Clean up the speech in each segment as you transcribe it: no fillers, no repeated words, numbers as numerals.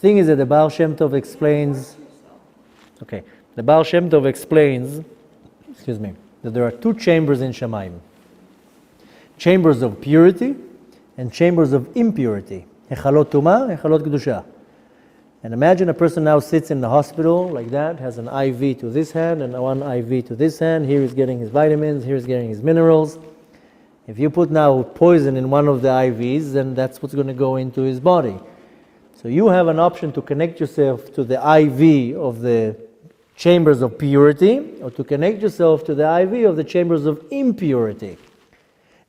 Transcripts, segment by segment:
thing is that the Baal Shem Tov explains, that there are two chambers in Shamayim. Chambers of purity and chambers of impurity. Hechalot Tumah, Hechalot Kedusha. And imagine a person now sits in the hospital like that, has an IV to this hand and one IV to this hand. Here he's getting his vitamins, here he's getting his minerals. If you put now poison in one of the IVs, then that's what's going to go into his body. So you have an option to connect yourself to the IV of the chambers of purity, or to connect yourself to the IV of the chambers of impurity.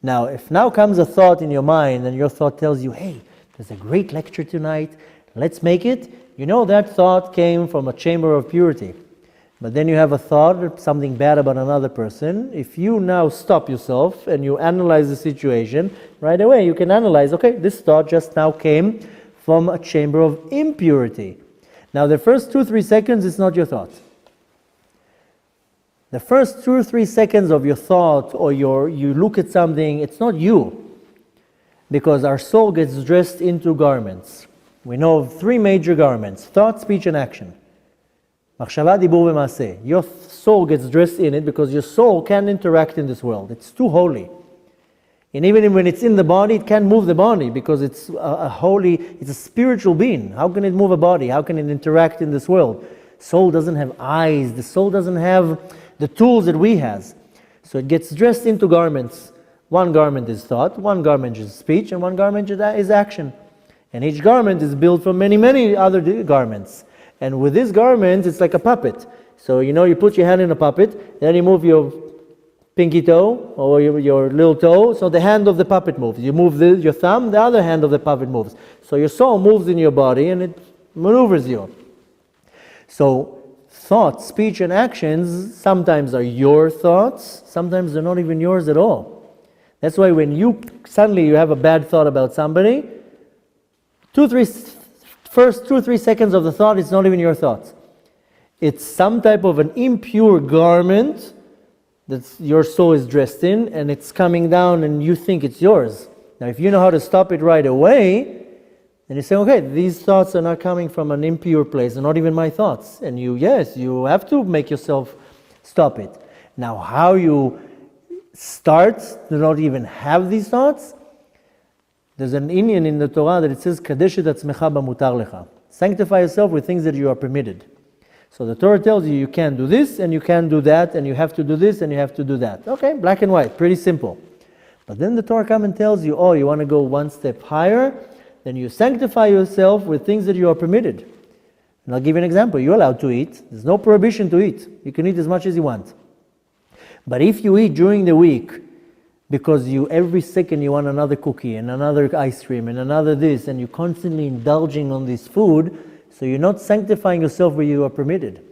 Now, if now comes a thought in your mind, and your thought tells you, hey, there's a great lecture tonight, let's make it. You know that thought came from a chamber of purity. But then you have a thought, something bad about another person. If you now stop yourself and you analyze the situation, right away you can analyze, okay, this thought just now came from a chamber of impurity. Now the first 2-3 seconds, it's not your thought. The first 2 or 3 seconds of your thought, or you look at something, it's not you. Because our soul gets dressed into garments. We know of 3 major garments: thought, speech, and action. Machshava, dibur, v'maaseh. Your soul gets dressed in it because your soul can't interact in this world. It's too holy. And even when it's in the body, it can't move the body because it's it's a spiritual being. How can it move a body? How can it interact in this world? Soul doesn't have eyes. The soul doesn't have the tools that we has. So it gets dressed into garments. One garment is thought, one garment is speech, and one garment is action. And each garment is built from many, many other garments. And with this garment, it's like a puppet. So you put your hand in a puppet, then you move your pinky toe or your little toe, so the hand of the puppet moves. You move your thumb, the other hand of the puppet moves. So your soul moves in your body and it maneuvers you. So thoughts, speech, and actions sometimes are your thoughts, sometimes they're not even yours at all. That's why when suddenly you have a bad thought about somebody, first 2 or 3 seconds of the thought, it's not even your thoughts. It's some type of an impure garment that your soul is dressed in, and it's coming down and you think it's yours. Now if you know how to stop it right away, then you say, okay, these thoughts are not coming from an impure place, they're not even my thoughts. And you have to make yourself stop it. Now how you start to not even have these thoughts, there's an Inyan in the Torah that it says, Kadesh et atzmecha b'mutar lecha. Sanctify yourself with things that you are permitted. So the Torah tells you can't do this, and you can't do that, and you have to do this, and you have to do that. Okay, black and white, pretty simple. But then the Torah comes and tells you, you want to go one step higher, then you sanctify yourself with things that you are permitted. And I'll give you an example. You're allowed to eat. There's no prohibition to eat. You can eat as much as you want. But if you eat during the week, because every second you want another cookie and another ice cream and another this, and you're constantly indulging on this food, so you're not sanctifying yourself where you are permitted.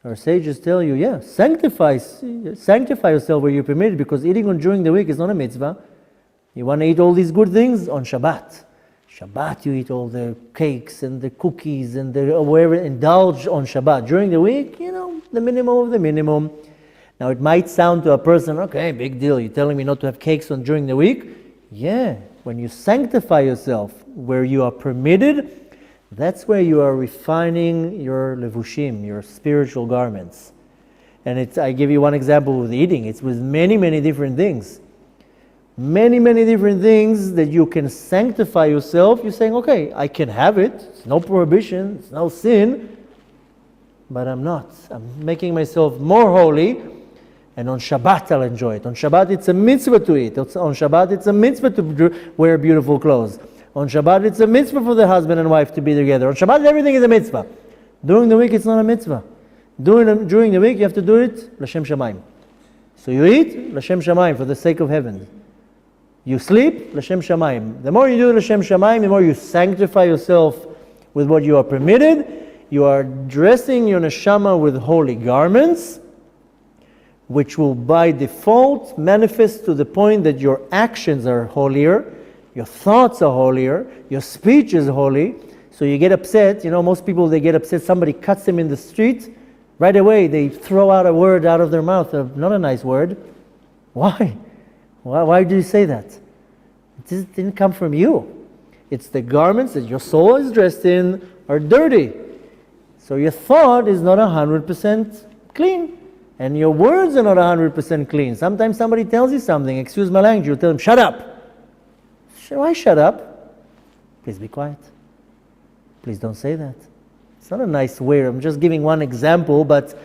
So our sages tell you, sanctify yourself where you're permitted, because eating during the week is not a mitzvah. You want to eat all these good things on Shabbat. Shabbat you eat all the cakes and the cookies and wherever, indulge on Shabbat. During the week, the minimum of the minimum. Now it might sound to a person, okay, big deal, you're telling me not to have cakes during the week? Yeah, when you sanctify yourself where you are permitted, that's where you are refining your levushim, your spiritual garments. And I give you one example with eating. It's with many, many different things. Many, many different things that you can sanctify yourself. You're saying, okay, I can have it. It's no prohibition, it's no sin. But I'm not. I'm making myself more holy. And on Shabbat I'll enjoy it. On Shabbat it's a mitzvah to eat. On Shabbat it's a mitzvah to wear beautiful clothes. On Shabbat it's a mitzvah for the husband and wife to be together. On Shabbat everything is a mitzvah. During the week it's not a mitzvah. During the week you have to do it l'shem shamayim. So you eat l'shem shamayim, for the sake of heaven. You sleep l'shem shamayim. The more you do l'shem shamayim, the more you sanctify yourself with what you are permitted. You are dressing your neshama with holy garments, which will by default manifest to the point that your actions are holier, your thoughts are holier, your speech is holy. So you get upset. Most people, they get upset. Somebody cuts them in the street. Right away, they throw out a word out of their mouth, not a nice word. Why? Why do you say that? It didn't come from you. It's the garments that your soul is dressed in are dirty. So your thought is not 100% clean. And your words are not 100% clean. Sometimes somebody tells you something, excuse my language, you tell them, shut up. Why shut up? Please be quiet. Please don't say that. It's not a nice way. I'm just giving one example, but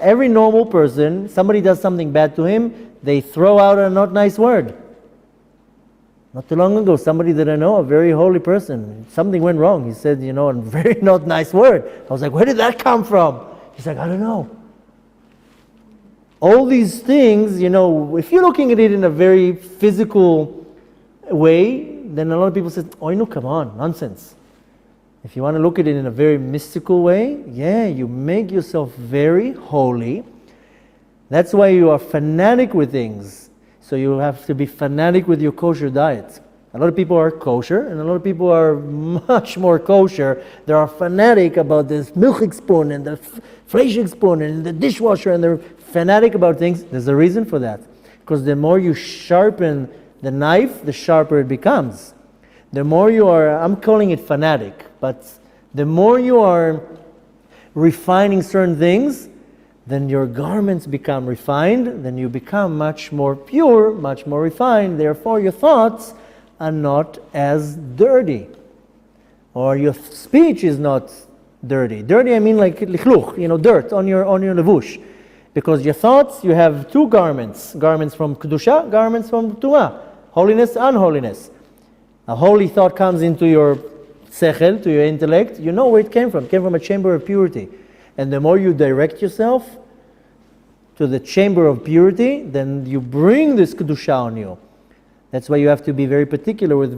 every normal person, somebody does something bad to him, they throw out a not nice word. Not too long ago, somebody that I know, a very holy person, something went wrong. He said, a very not nice word. I was like, where did that come from? He's like, I don't know. All these things, if you're looking at it in a very physical way, then a lot of people say, oh, come on, nonsense. If you want to look at it in a very mystical way, you make yourself very holy. That's why you are fanatic with things. So you have to be fanatic with your kosher diet. A lot of people are kosher, and a lot of people are much more kosher. They are fanatic about this milchig spoon and the fleischig spoon and the dishwasher, and they're fanatic about things. There's a reason for that. Because the more you sharpen the knife, the sharper it becomes. The more you are, I'm calling it fanatic, but the more you are refining certain things, then your garments become refined, then you become much more pure, much more refined, therefore your thoughts are not as dirty. Or your speech is not dirty. Dirty, I mean like lichluch, dirt on your levush. Because your thoughts, you have two garments. Garments from kedusha, garments from tuah. Holiness, unholiness. A holy thought comes into your sechel, to your intellect. You know where it came from. It came from a chamber of purity. And the more you direct yourself to the chamber of purity, then you bring this kedusha on you. That's why you have to be very particular with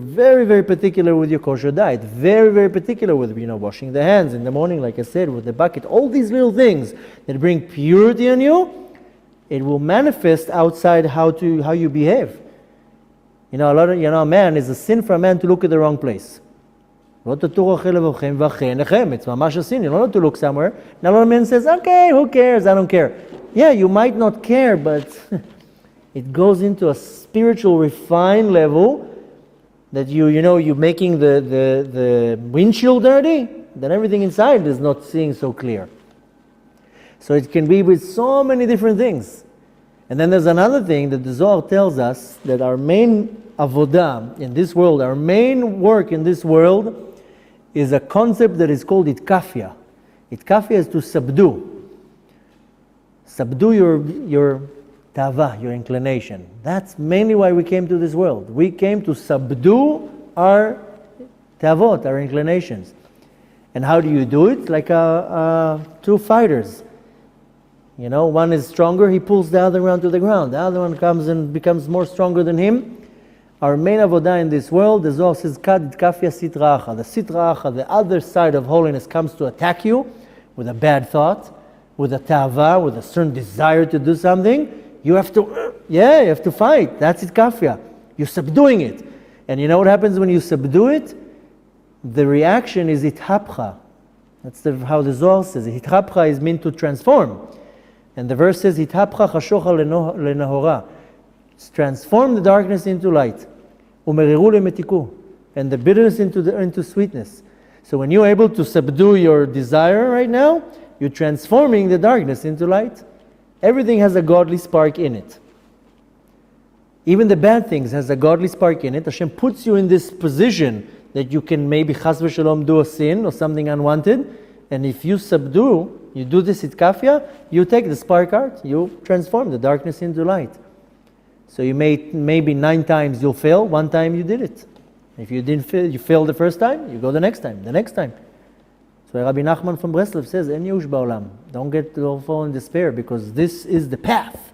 your kosher diet. Very, very particular with, washing the hands in the morning, like I said, with the bucket. All these little things that bring purity on you, it will manifest outside how you behave. A man, is a sin for a man to look at the wrong place. It's mamash a sin. You don't have to look somewhere. Now a lot of men says, okay, who cares? I don't care. Yeah, you might not care, but it goes into a spiritual refined level that you're making the windshield dirty, then everything inside is not seeing so clear. So it can be with so many different things. And then there's another thing that the Zohar tells us, that our main avodah in this world, our main work in this world, is a concept that is called itkafia. Itkafia is to subdue. Subdue your tava, your inclination. That's mainly why we came to this world. We came to subdue our tavot, our inclinations. And how do you do it? Like two fighters. One is stronger, he pulls the other one to the ground. The other one comes and becomes more stronger than him. Our main avodah in this world, the Zohar says, Kad itkafia sitra acha. The sitra acha, the other side of holiness, comes to attack you with a bad thought, with a tava, with a certain desire to do something. You have to fight. That's itkafia. You're subduing it. And you know what happens when you subdue it? The reaction is ithapcha. That's how the Zohar says it. Ithapcha is meant to transform. And the verse says, ithapcha chashocha lenahora. Transform the darkness into light. Umeriru lemetiku. And the bitterness into sweetness. So when you're able to subdue your desire right now, you're transforming the darkness into light. Everything has a godly spark in it. Even the bad things has a godly spark in it. Hashem puts you in this position that you can maybe chas v'shalom do a sin or something unwanted. And if you subdue, you do this itkafia, you take the spark out, you transform the darkness into light. So you maybe 9 times you'll fail, 1 time you did it. If you didn't fail, you failed the first time, you go the next time. So Rabbi Nachman from Breslov says, En yush ba'olam. Don't fall in despair, because this is the path.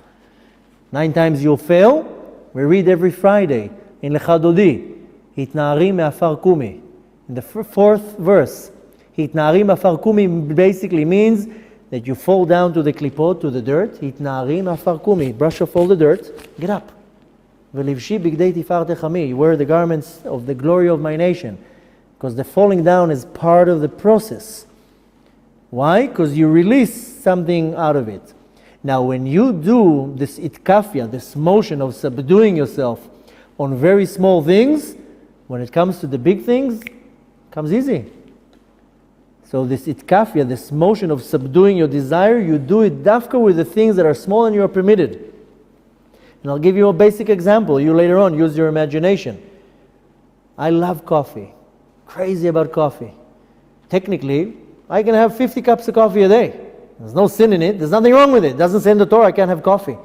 9 times you'll fail. We read every Friday in Lecha Dodi, Hitna'ari me'afar kumi. In the 4th verse, Hitna'ari me'afar kumi basically means that you fall down to the klipot, to the dirt. Hitna'ari me'afar kumi. Brush off all the dirt, get up. V'livshi bigdei tifartech ami. You wear the garments of the glory of my nation. Because the falling down is part of the process. Why? Because you release something out of it. Now, when you do this itkafia, this motion of subduing yourself on very small things, when it comes to the big things, it comes easy. So this itkafia, this motion of subduing your desire, you do it dafka with the things that are small and you are permitted. And I'll give you a basic example. You later on use your imagination. I love coffee. Crazy about coffee. Technically, I can have 50 cups of coffee a day. There's no sin in it. There's nothing wrong with it. It doesn't say in the Torah I can't have coffee.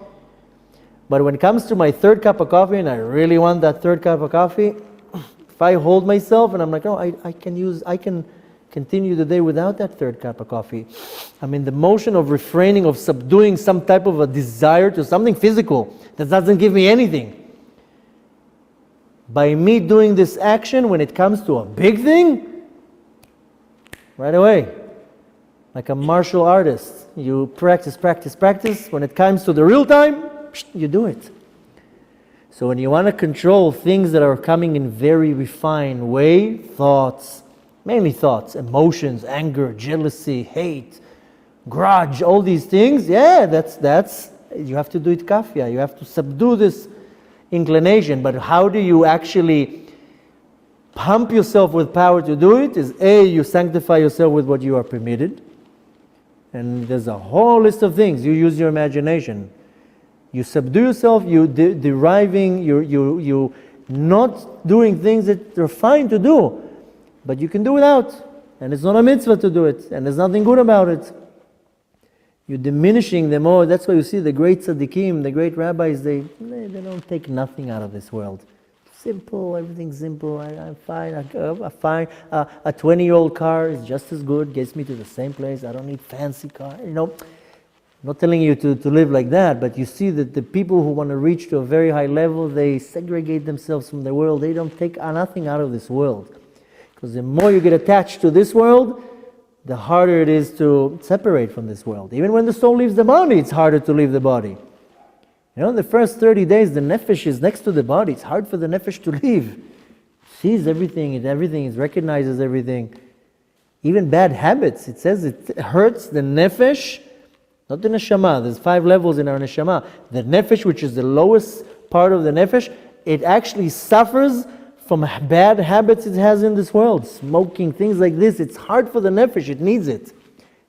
But when it comes to my third cup of coffee, and I really want that third cup of coffee, if I hold myself and I'm like, oh, I can continue the day without that third cup of coffee. I'm in the motion of refraining, of subduing some type of a desire to something physical that doesn't give me anything. By me doing this action, when it comes to a big thing, right away, like a martial artist, you practice. When it comes to the real time, you do it. So when you want to control things that are coming in very refined way, thoughts, mainly thoughts, emotions, anger, jealousy, hate, grudge, all these things, that's you have to do it kafia. You have to subdue this inclination. But how do you actually pump yourself with power to do it? Is A, you sanctify yourself with what you are permitted. And there's a whole list of things. You use your imagination. You subdue yourself, you deriving, you not doing things that are fine to do, but you can do without. And it's not a mitzvah to do it, and there's nothing good about it. You're diminishing them all. That's why you see the great tzaddikim, the great rabbis, they don't take nothing out of this world. Simple, everything's simple. I'm fine. I'm fine. A 20-year-old car is just as good, gets me to the same place. I don't need fancy car. I'm not telling you to live like that, but you see that the people who want to reach to a very high level, they segregate themselves from the world. They don't take nothing out of this world. Because the more you get attached to this world, the harder it is to separate from this world. Even when the soul leaves the body, it's harder to leave the body. The first 30 days, the Nefesh is next to the body. It's hard for the Nefesh to leave. It sees everything, it recognizes everything. Even bad habits, it says it hurts the Nefesh, not the neshama. There's 5 levels in our neshama. The nefesh, which is the lowest part of the nefesh, it actually suffers from bad habits it has in this world. Smoking, things like this. It's hard for the nefesh. It needs it.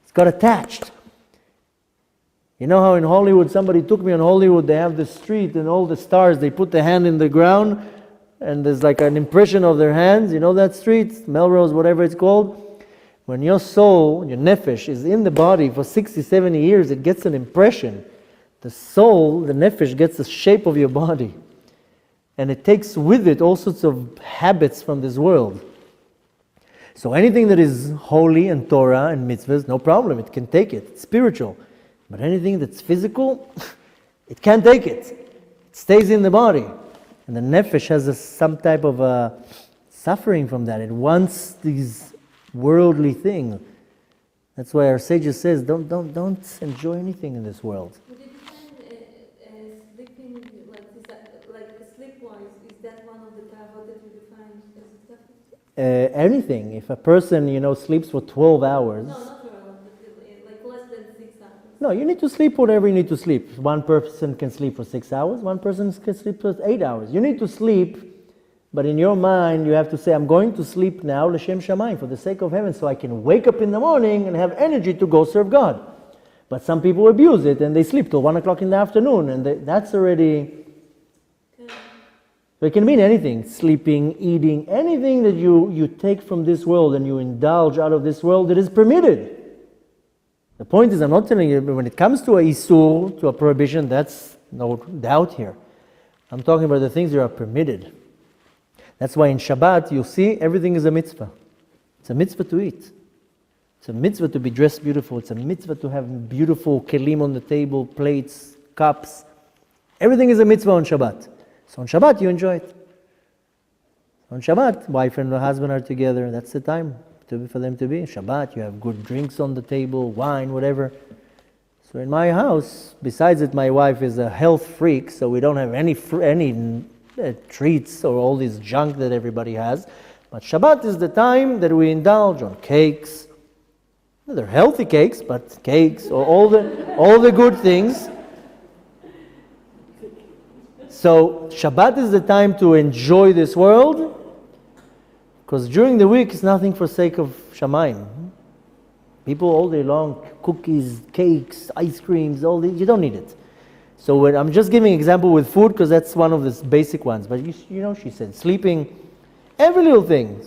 It's got attached. You know how in Hollywood, somebody took me in Hollywood, they have the street and all the stars, they put the hand in the ground and there's like an impression of their hands. You know that street? Melrose, whatever it's called. When your soul, your nefesh, is in the body for 60, 70 years, it gets an impression. The soul, the nefesh, gets the shape of your body. And it takes with it all sorts of habits from this world. So anything that is holy and Torah and mitzvahs, no problem, it can take it. It's spiritual. But anything that's physical, it can't take it. It stays in the body. And the nefesh has some type of suffering from that. It wants these worldly thing. That's why our sages says, don't enjoy anything in this world. Would you define sleeping like sleep-wise? Is that one of the tavot that you define as a Anything. If a person, sleeps for 12 hours. No, not 12 hours, like less than 6 hours. No, you need to sleep whatever you need to sleep. One person can sleep for 6 hours. One person can sleep for 8 hours. You need to sleep. But in your mind, you have to say, I'm going to sleep now, l'shem shamayim, for the sake of heaven, so I can wake up in the morning and have energy to go serve God. But some people abuse it, and they sleep till 1 o'clock in the afternoon, and that's already... So it can mean anything, sleeping, eating, anything that you take from this world and you indulge out of this world that is permitted. The point is, I'm not telling you, when it comes to a isur, to a prohibition, that's no doubt here. I'm talking about the things that are permitted. That's why in Shabbat, you see, everything is a mitzvah. It's a mitzvah to eat. It's a mitzvah to be dressed beautiful. It's a mitzvah to have beautiful kelim on the table, plates, cups. Everything is a mitzvah on Shabbat. So on Shabbat, you enjoy it. On Shabbat, wife and husband are together. That's the time for them to be. Shabbat, you have good drinks on the table, wine, whatever. So in my house, besides that my wife is a health freak, so we don't have any treats or all this junk that everybody has. But Shabbat is the time that we indulge on cakes. They're healthy cakes, but cakes or all the good things. So Shabbat is the time to enjoy this world, because during the week it's nothing for sake of shamayim. People all day long, cookies, cakes, ice creams, all these, you don't need it. So when I'm just giving an example with food because that's one of the basic ones. But you know, she said, sleeping, every little thing.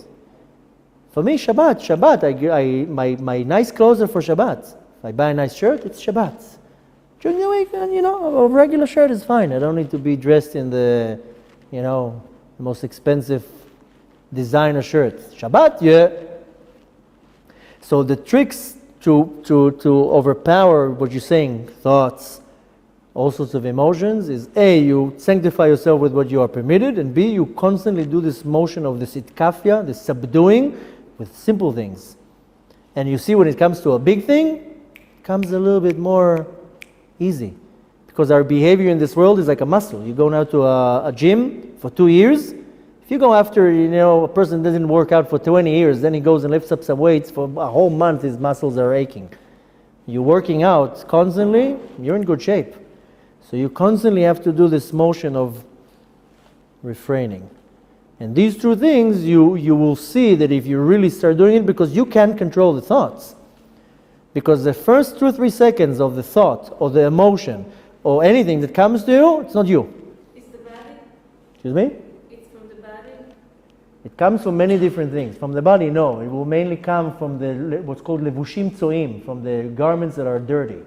For me, Shabbat, my nice clothes are for Shabbat. If I buy a nice shirt, it's Shabbat. During the week, you know, a regular shirt is fine. I don't need to be dressed in the, you know, the most expensive designer shirt. Shabbat, yeah. So the tricks to overpower what you're saying, thoughts, all sorts of emotions, is A, you sanctify yourself with what you are permitted, and B, you constantly do this motion of this itkafia, this subduing, with simple things. And you see when it comes to a big thing, it comes a little bit more easy. Because our behavior in this world is like a muscle. You go now to a gym for 2 years. If you go after, you know, a person doesn't work out for 20 years, then he goes and lifts up some weights, for a whole month his muscles are aching. You're working out constantly, you're in good shape. So you constantly have to do this motion of refraining. And these two things, you will see that if you really start doing it, because you can't control the thoughts. Because the first 2 or 3 seconds of the thought, or the emotion, or anything that comes to you, it's not you. It's the body? Excuse me? It's from the body? It comes from many different things. From the body, no. It will mainly come from the what's called levushim tzoim, from the garments that are dirty.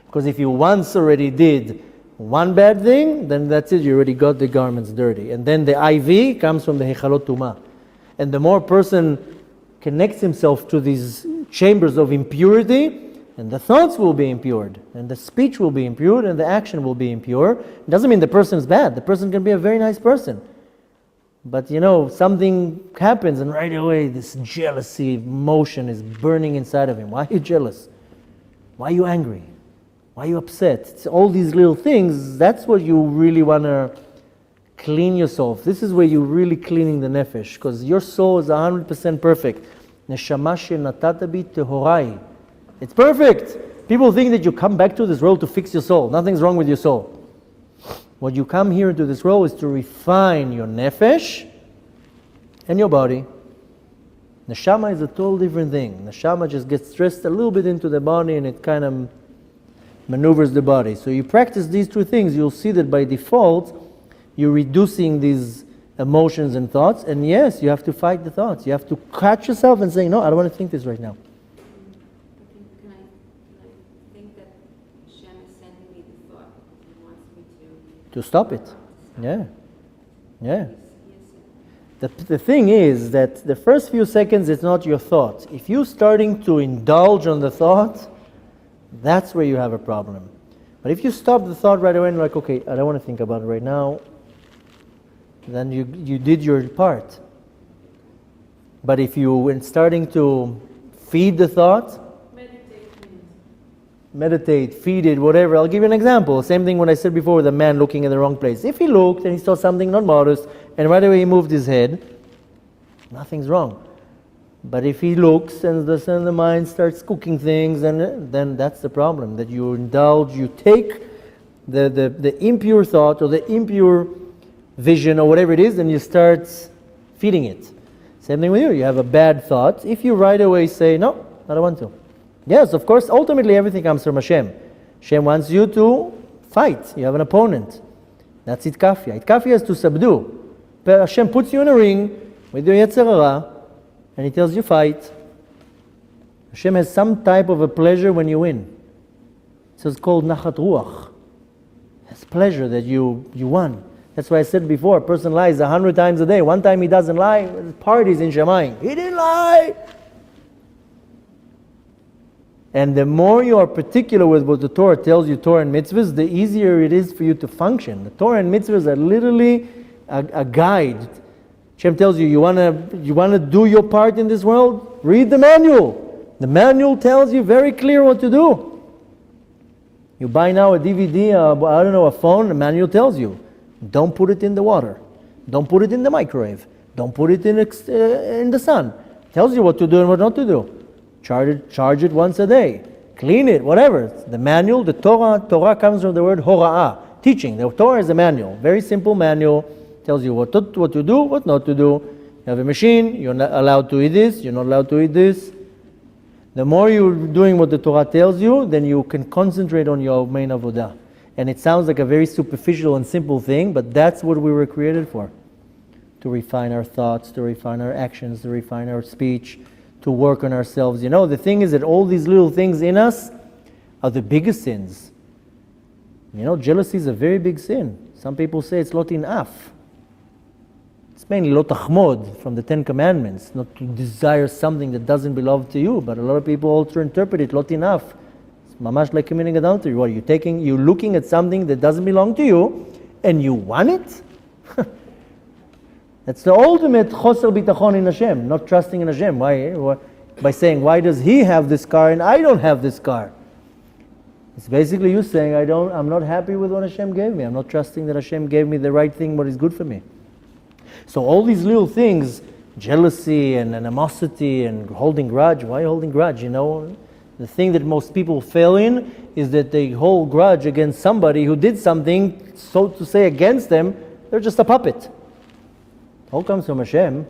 Because if you once already did one bad thing, then that's it, you already got the garments dirty. And then the IV comes from the hechalot tumah. And the more a person connects himself to these chambers of impurity, and the thoughts will be impure, and the speech will be impure, and the action will be impure. It doesn't mean the person is bad. The person can be a very nice person. But you know, something happens and right away this jealousy emotion is burning inside of him. Why are you jealous? Why are you angry? Why are you upset? It's all these little things, that's what you really want to clean yourself. This is where you're really cleaning the nefesh, because your soul is 100% perfect. Neshama shenatata bi tehorai. It's perfect. People think that you come back to this world to fix your soul. Nothing's wrong with your soul. What you come here into this world is to refine your nefesh and your body. Neshama is a total different thing. Neshama just gets stressed a little bit into the body and it kind of maneuvers the body. So you practice these two things, you'll see that by default, you're reducing these emotions and thoughts. And yes, you have to fight the thoughts. You have to catch yourself and say, no, I don't want to think this right now. Can I think that Hashem is sending me the thought? He wants me To stop it. Yeah. Yeah. Yes. The thing is that the first few seconds, it's not your thought. If you're starting to indulge on the thought, that's where you have a problem. But if you stop the thought right away and like, okay, I don't want to think about it right now, then you did your part. But if you were starting to feed the thought, meditate, feed it, whatever. I'll give you an example. Same thing when I said before with a man looking in the wrong place. If he looked and he saw something not modest, and right away he moved his head, nothing's wrong. But if he looks and the mind starts cooking things, and then that's the problem, that you indulge, you take the impure thought or the impure vision or whatever it is, and you start feeding it. Same thing with you. You have a bad thought. If you right away say, no, I don't want to. Yes, of course, ultimately everything comes from Hashem. Hashem wants you to fight. You have an opponent. That's itkafia. Itkafia is to subdue. But Hashem puts you in a ring with your Yetzer Hara, and He tells you fight. Hashem has some type of a pleasure when you win. It's called nachat ruach. It's pleasure that you won. That's why I said before, a person lies 100 times a day. One time he doesn't lie, parties in Shamayim. He didn't lie! And the more you are particular with what the Torah tells you, Torah and mitzvahs, the easier it is for you to function. The Torah and mitzvahs are literally a guide. Hashem tells you, you want to do your part in this world? Read the manual. The manual tells you very clear what to do. You buy now a DVD, a phone, the manual tells you, don't put it in the water. Don't put it in the microwave. Don't put it in the sun. It tells you what to do and what not to do. Charge it once a day. Clean it, whatever. The manual, the Torah comes from the word hora'ah, teaching. The Torah is a manual, very simple manual. Tells you what to do, what not to do. You have a machine, you're not allowed to eat this, you're not allowed to eat this. The more you're doing what the Torah tells you, then you can concentrate on your main avodah. And it sounds like a very superficial and simple thing, but that's what we were created for. To refine our thoughts, to refine our actions, to refine our speech, to work on ourselves. You know, the thing is that all these little things in us are the biggest sins. You know, jealousy is a very big sin. Some people say it's lot inaf. It's mainly lo tachmod from the Ten Commandments, not to desire something that doesn't belong to you. But a lot of people also interpret it lot inaf. It's mamash like committing adultery. What you're looking at something that doesn't belong to you, and you want it? That's the ultimate choser bitachon in Hashem, not trusting in Hashem. Why? By saying, why does He have this car and I don't have this car? It's basically you saying, I'm not happy with what Hashem gave me. I'm not trusting that Hashem gave me the right thing, what is good for me. So all these little things, jealousy and animosity and holding grudge. Why holding grudge? You know, the thing that most people fail in is that they hold grudge against somebody who did something, so to say, against them. They're just a puppet. It all comes from Hashem.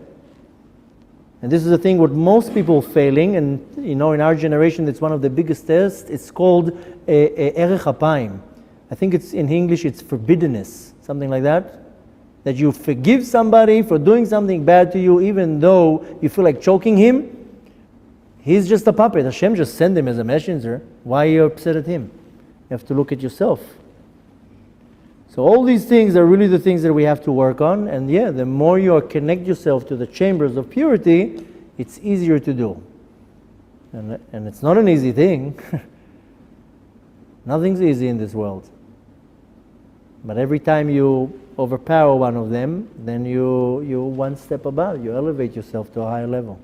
And this is the thing what most people failing, and you know, in our generation, it's one of the biggest tests. It's called erech apayim. I think it's in English, it's forbiddenness, something like that. That you forgive somebody for doing something bad to you, even though you feel like choking him. He's just a puppet. Hashem just sent him as a messenger. Why are you upset at him? You have to look at yourself. So all these things are really the things that we have to work on. And yeah, the more you connect yourself to the chambers of purity, it's easier to do. And it's not an easy thing. Nothing's easy in this world. But every time you overpower one of them, then you one step above. You elevate yourself to a higher level.